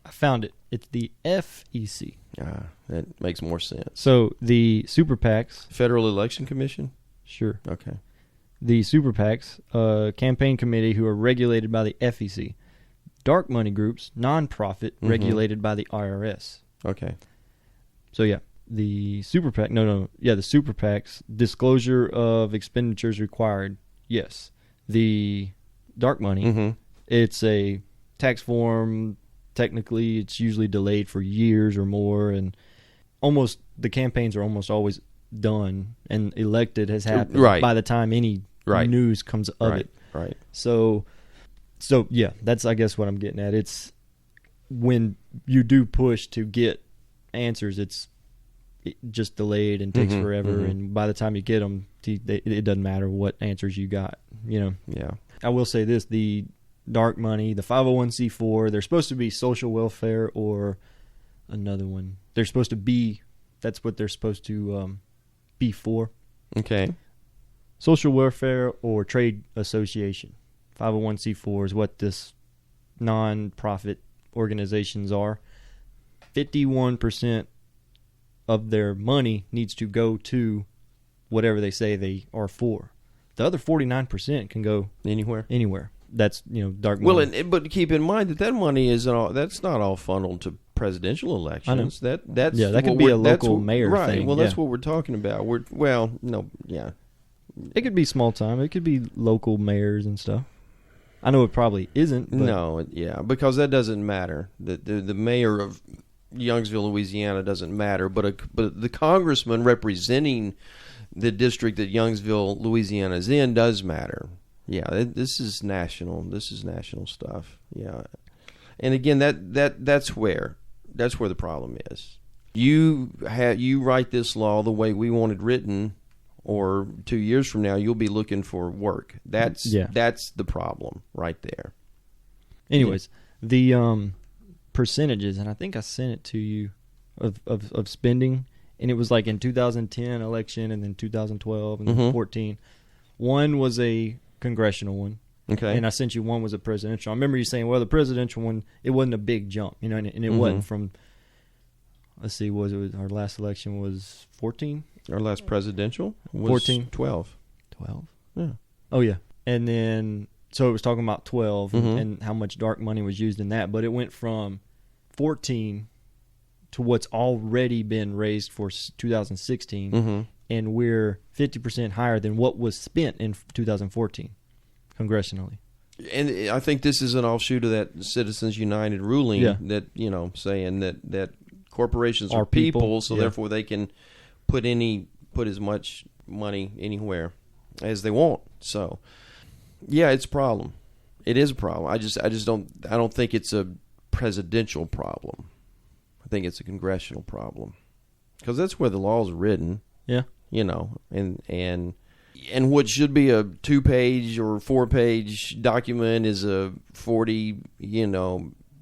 I found it. It's the FEC. That makes more sense. So the super PACs. Federal Election Commission? Sure. Okay. The super PACs, campaign committee who are regulated by the FEC. Dark money groups, nonprofit, regulated by the IRS. Okay. So yeah, the super PAC, the super PACs, disclosure of expenditures required, yes. The dark money, it's a tax form. Technically, it's usually delayed for years or more, and the campaigns are almost always done, and elected has happened by the time any news comes of it. Right. So yeah, that's I guess what I'm getting at. It's when you do push to get answers, it's just delayed and takes forever, and by the time you get them, it doesn't matter what answers you got. Yeah. I will say this: the dark money, the 501c4, they're supposed to be social welfare or another one. They're supposed to be. That's what they're supposed to be for. Okay. Social welfare or trade association. 501c4 is what this non-profit organizations are. 51% of their money needs to go to whatever they say they are for. The other 49% can go anywhere. That's dark money. Well, but keep in mind that money that's not all funneled to presidential elections. That could be a local mayor right. thing. Well, that's what we're talking about. It could be small time. It could be local mayors and stuff. I know it probably isn't. But because that doesn't matter. The mayor of Youngsville, Louisiana, doesn't matter. But the congressman representing the district that Youngsville, Louisiana, is in does matter. Yeah, this is national. This is national stuff. Yeah, and again, that's where the problem is. You write this law the way we want it written, or 2 years from now you'll be looking for work. That's the problem right there. Anyways, the percentages, and I think I sent it to you of spending, and it was like in 2010 election, and then 2012 and then 14. One was a congressional one. Okay. And I sent you one was a presidential. I remember you saying, well, the presidential one, it wasn't a big jump, and it wasn't from, let's see, our last election was 14? Our last presidential was 14? 12. 12? Yeah. Oh, yeah. And then, so it was talking about 12 and how much dark money was used in that, but it went from 14 to what's already been raised for 2016, and we're 50% higher than what was spent in 2014 congressionally. And I think this is an offshoot of that Citizens United ruling that saying that corporations are people, so therefore they can put as much money anywhere as they want. So yeah, it's a problem. It is a problem. I don't think it's a presidential problem. I think it's a congressional problem, because that's where the law is written. Yeah. And what should be a 2-page or 4-page document is a 40,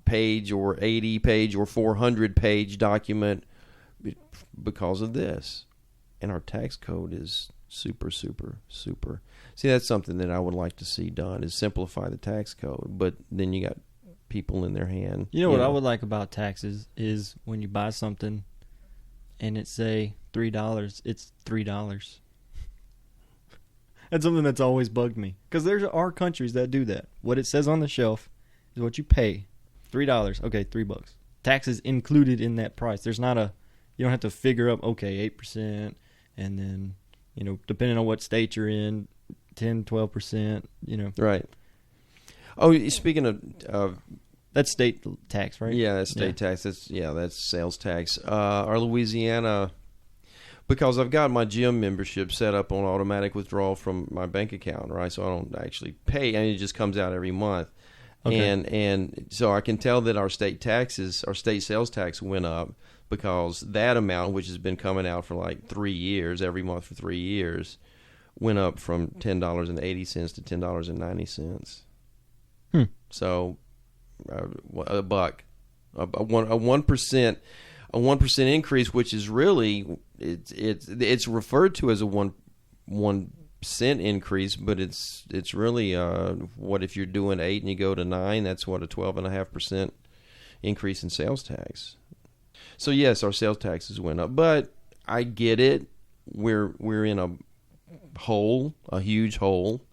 page or 80-page or 400-page document because of this. And our tax code is super, super, super. See, that's something that I would like to see done, is simplify the tax code. But then you got people in their hand. What I would like about taxes is when you buy something and it say $3, it's $3. That's something that's always bugged me, because there are countries that do that. What it says on the shelf is what you pay. $3. Okay, $3. Taxes included in that price. There's not you don't have to figure up, 8%, and then, depending on what state you're in, 10, 12%, Right. Oh, speaking of That's state tax, right? Yeah, that's state tax. That's sales tax. Our Louisiana, because I've got my gym membership set up on automatic withdrawal from my bank account, right? So I don't actually pay, and it just comes out every month. Okay. And so I can tell that our state sales tax went up because that amount, which has been coming out for like 3 years, every month for 3 years, went up from $10.80 to $10.90. So a buck, a 1% increase, which is really it's referred to as a 1% increase, but it's really what if you're doing 8 and you go to 9? That's what, a 12.5% increase in sales tax. So yes, our sales taxes went up, but I get it. We're in a huge hole,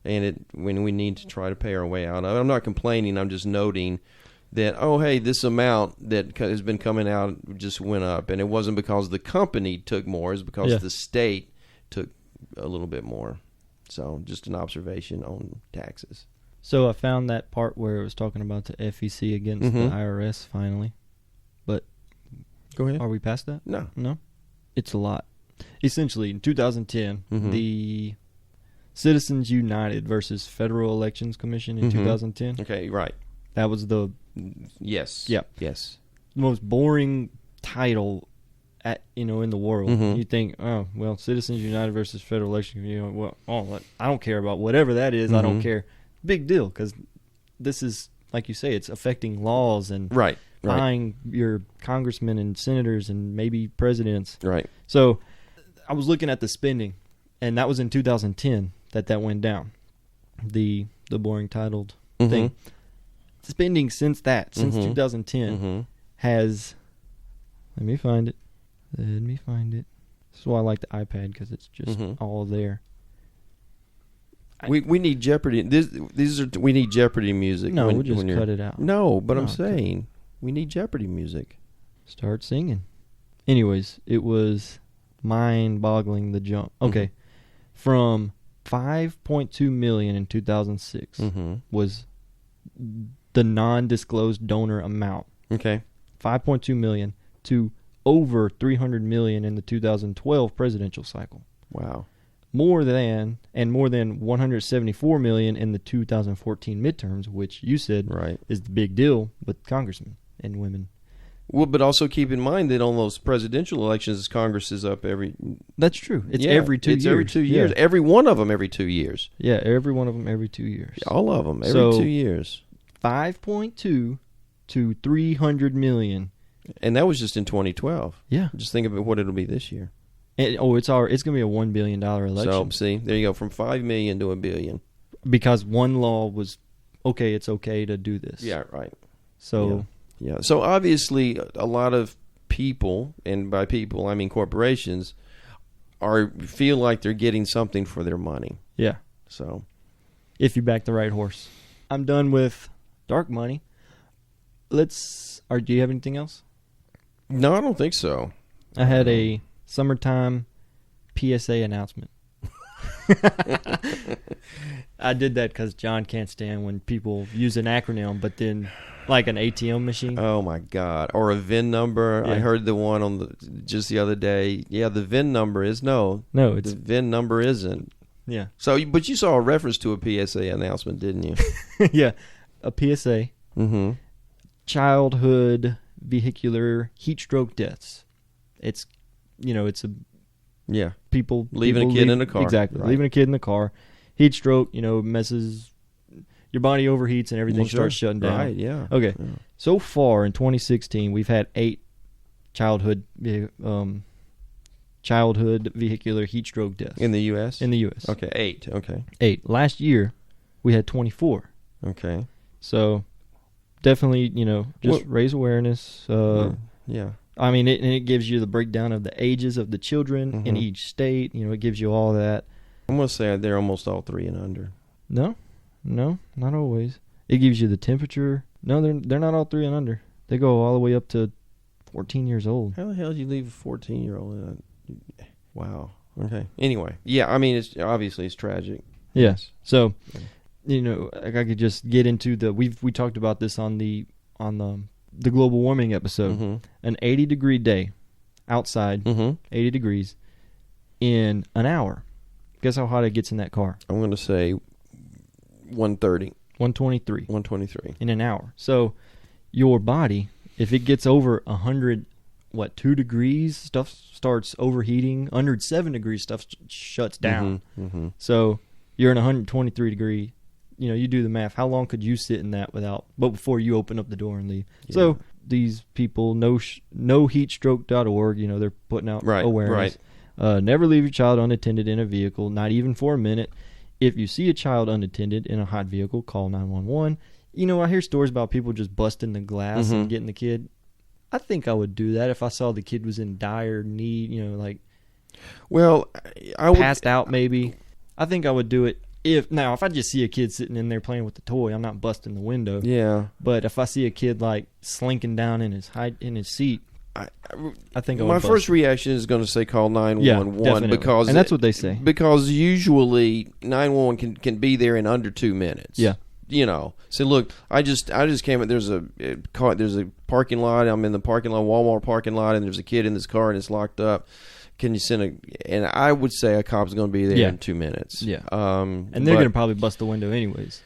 and when we need to try to pay our way out of it. I'm not complaining. I'm just noting that, oh, hey, this amount that has been coming out just went up, and it wasn't because the company took more. It's because the state took a little bit more. So just an observation on taxes. So I found that part where it was talking about the FEC against the IRS finally. But go ahead. Are we past that? No. It's a lot. Essentially, in 2010, the Citizens United versus Federal Elections Commission in 2010. Okay, right. That was the yes, most boring title in the world. You think, oh well, Citizens United versus Federal Election. I don't care about whatever that is. I don't care. Big deal, because this is, like you say, it's affecting laws and buying your congressmen and senators and maybe presidents. Right. So I was looking at the spending, and that was in 2010 that went down. The boring titled thing. Spending since 2010 has. Let me find it. This is why I like the iPad, because it's just all there. We need Jeopardy. We need Jeopardy music. No, we'll just cut it out. No, but I'm saying we need Jeopardy music. Start singing. Anyways, it was mind-boggling, the jump. Okay, from $5.2 million in 2006 was the non-disclosed donor amount. Okay, $5.2 million to over $300 million in the 2012 presidential cycle. Wow. More than $174 million in the 2014 midterms, which you said is the big deal with congressmen and women. Well, but also keep in mind that on those presidential elections, Congress is up every... That's true. It's every 2 years. It's every 2 years. Yeah. Every one of them every 2 years. Yeah, every one of them every 2 years. All of them every 2 years. 5.2 to $300 million. And that was just in 2012. Yeah. Just think of what it'll be this year. And, it's going to be a $1 billion election. So, see, there you go, from $5 million to $1 billion. Because one law was, it's okay to do this. Yeah, right. So... Yeah. So obviously, a lot of people, and by people I mean corporations, feel like they're getting something for their money. Yeah. So, if you back the right horse, I'm done with dark money. Do you have anything else? No, I don't think so. I had a summertime PSA announcement. I did that because John can't stand when people use an acronym, but then. Like an ATM machine. Oh my God! Or a VIN number. Yeah. I heard the one just the other day. Yeah, the VIN number is no. It's the VIN number isn't. Yeah. So, but you saw a reference to a PSA announcement, didn't you? Yeah, a PSA. Childhood vehicular heat stroke deaths. It's people leaving a kid in the car. Exactly, leaving a kid in the car. Heat stroke, messes. Your body overheats and everything starts shutting down. Right, yeah. Okay. Yeah. So far in 2016, we've had 8 childhood vehicular heat stroke deaths. In the U.S.? In the U.S. Okay, 8. Okay. 8. Last year, we had 24. Okay. So, definitely, raise awareness. Yeah. I mean, it gives you the breakdown of the ages of the children in each state. It gives you all that. I'm going to say they're almost all 3 and under. No, not always. It gives you the temperature. No, they're not all 3 and under. They go all the way up to 14 years old. How the hell did you leave a 14-year-old? Wow. Okay. Anyway, yeah. I mean, it's tragic. Yes. So, I could just get into we talked about this on the on the global warming episode. An 80-degree day outside, 80 degrees, in an hour. Guess how hot it gets in that car? I'm going to say 130. 123. 123. In an hour. So your body, if it gets over 100, 2 degrees, stuff starts overheating. 107 degrees, stuff shuts down. So you're in 123 degree. You do the math. How long could you sit in that but before you open up the door and leave? Yeah. So these people, noheatstroke.org, they're putting out awareness. Never leave your child unattended in a vehicle, not even for a minute. If you see a child unattended in a hot vehicle, call 911. I hear stories about people just busting the glass and getting the kid. I think I would do that if I saw the kid was in dire need, I passed out maybe. I think I would do it. If I just see a kid sitting in there playing with the toy, I'm not busting the window. Yeah. But if I see a kid slinking down in his seat, I think I would. My first reaction is going to say call 911 because and that's what they say. Because usually 911 can be there in under 2 minutes. Yeah. Say, look, I just came in. There's a parking lot. I'm in the parking lot, Walmart parking lot, and there's a kid in this car and it's locked up. Can you send and I would say a cop's going to be there in 2 minutes. Yeah. And they're going to probably bust the window anyways.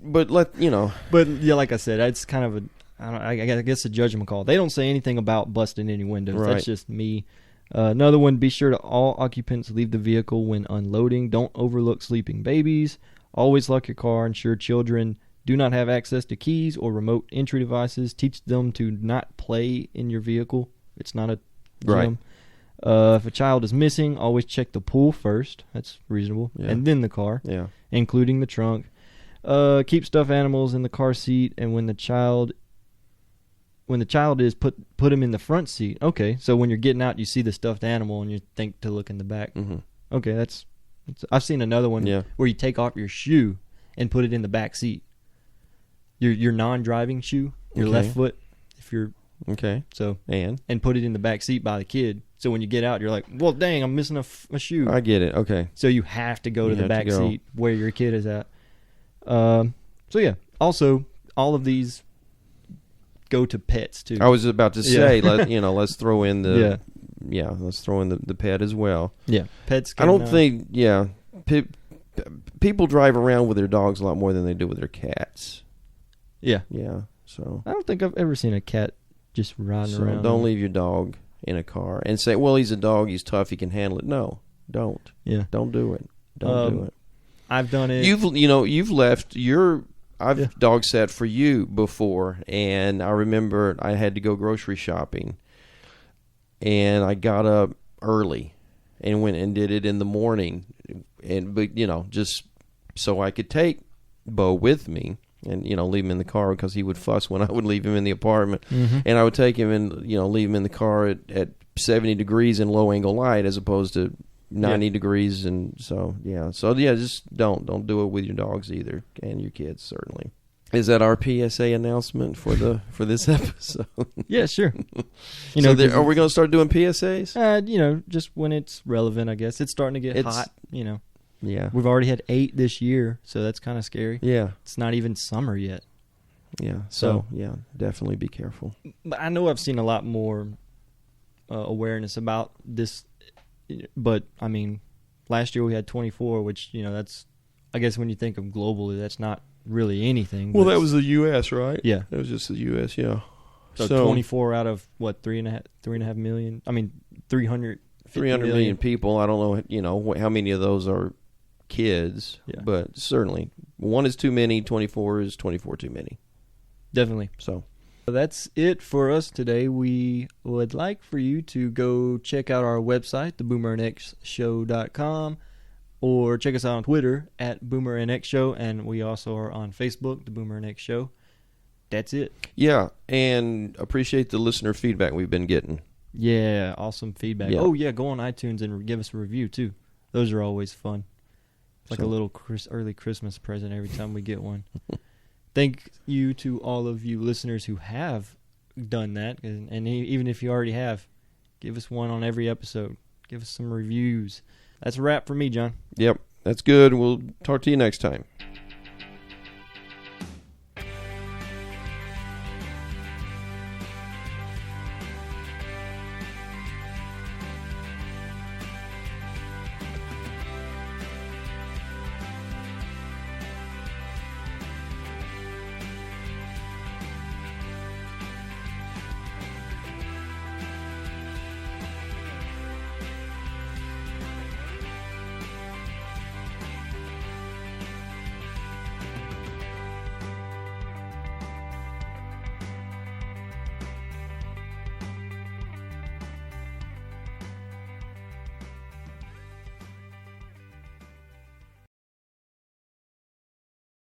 But But yeah, like I said, it's kind of I guess a judgment call. They don't say anything about busting any windows. Right. That's just me. Another one, be sure to all occupants leave the vehicle when unloading. Don't overlook sleeping babies. Always lock your car. Ensure children do not have access to keys or remote entry devices. Teach them to not play in your vehicle. It's not a gym. Right. If a child is missing, always check the pool first. That's reasonable. Yeah. And then the car, including the trunk. Keep stuffed animals in the car seat, and when the child is, put him in the front seat. Okay, so when you're getting out, you see the stuffed animal, and you think to look in the back. Okay, that's I've seen another one where you take off your shoe and put it in the back seat. Your non-driving shoe, your left foot, if you're so and put it in the back seat by the kid. So when you get out, you're like, well, dang, I'm missing a shoe. I get it. Okay. So you have to go to the back seat where your kid is at. So yeah. Also, all of these go to pets too. I was about to say, let's throw in the let's throw in the pet as well. Yeah, pets. I don't think people drive around with their dogs a lot more than they do with their cats. Yeah. So I don't think I've ever seen a cat just riding around. Don't leave your dog in a car and say, well, he's a dog, he's tough, he can handle it. No, don't. Yeah. Don't do it. Don't do it. I've done it. You've left I've dog sat for you before, and I remember I had to go grocery shopping, and I got up early and went and did it in the morning, but just so I could take Bo with me. And leave him in the car because he would fuss when I would leave him in the apartment, and I would take him and leave him in the car at 70 degrees in low angle light as opposed to 90 degrees, and just don't do it with your dogs either, and your kids certainly. Is that our PSA announcement for this episode? Yeah, sure. Are we going to start doing PSAs? Just when it's relevant, I guess. It's starting to get hot. Yeah. We've already had 8 this year, so that's kind of scary. Yeah. It's not even summer yet. Yeah. So definitely be careful. But I know I've seen a lot more awareness about this, but I mean, last year we had 24, which, that's, I guess when you think of globally, that's not really anything. Well, that was the U.S., right? Yeah. That was just the U.S., yeah. So 24 out of, 3.5 million? I mean, 300 million people. I don't know, how many of those are kids, but certainly 1 is too many, 24 is 24 too many. Definitely. So that's it for us today. We would like for you to go check out our website, theboomerandxshow.com, or check us out on Twitter at BoomerandXShow, and we also are on Facebook, The Boomer and X Show. That's it. Yeah, and appreciate the listener feedback we've been getting. Yeah, awesome feedback. Yeah. Oh, yeah, go on iTunes and give us a review, too. Those are always fun. It's like a little early Christmas present every time we get one. Thank you to all of you listeners who have done that. And even if you already have, give us one on every episode. Give us some reviews. That's a wrap for me, John. Yep, that's good. We'll talk to you next time.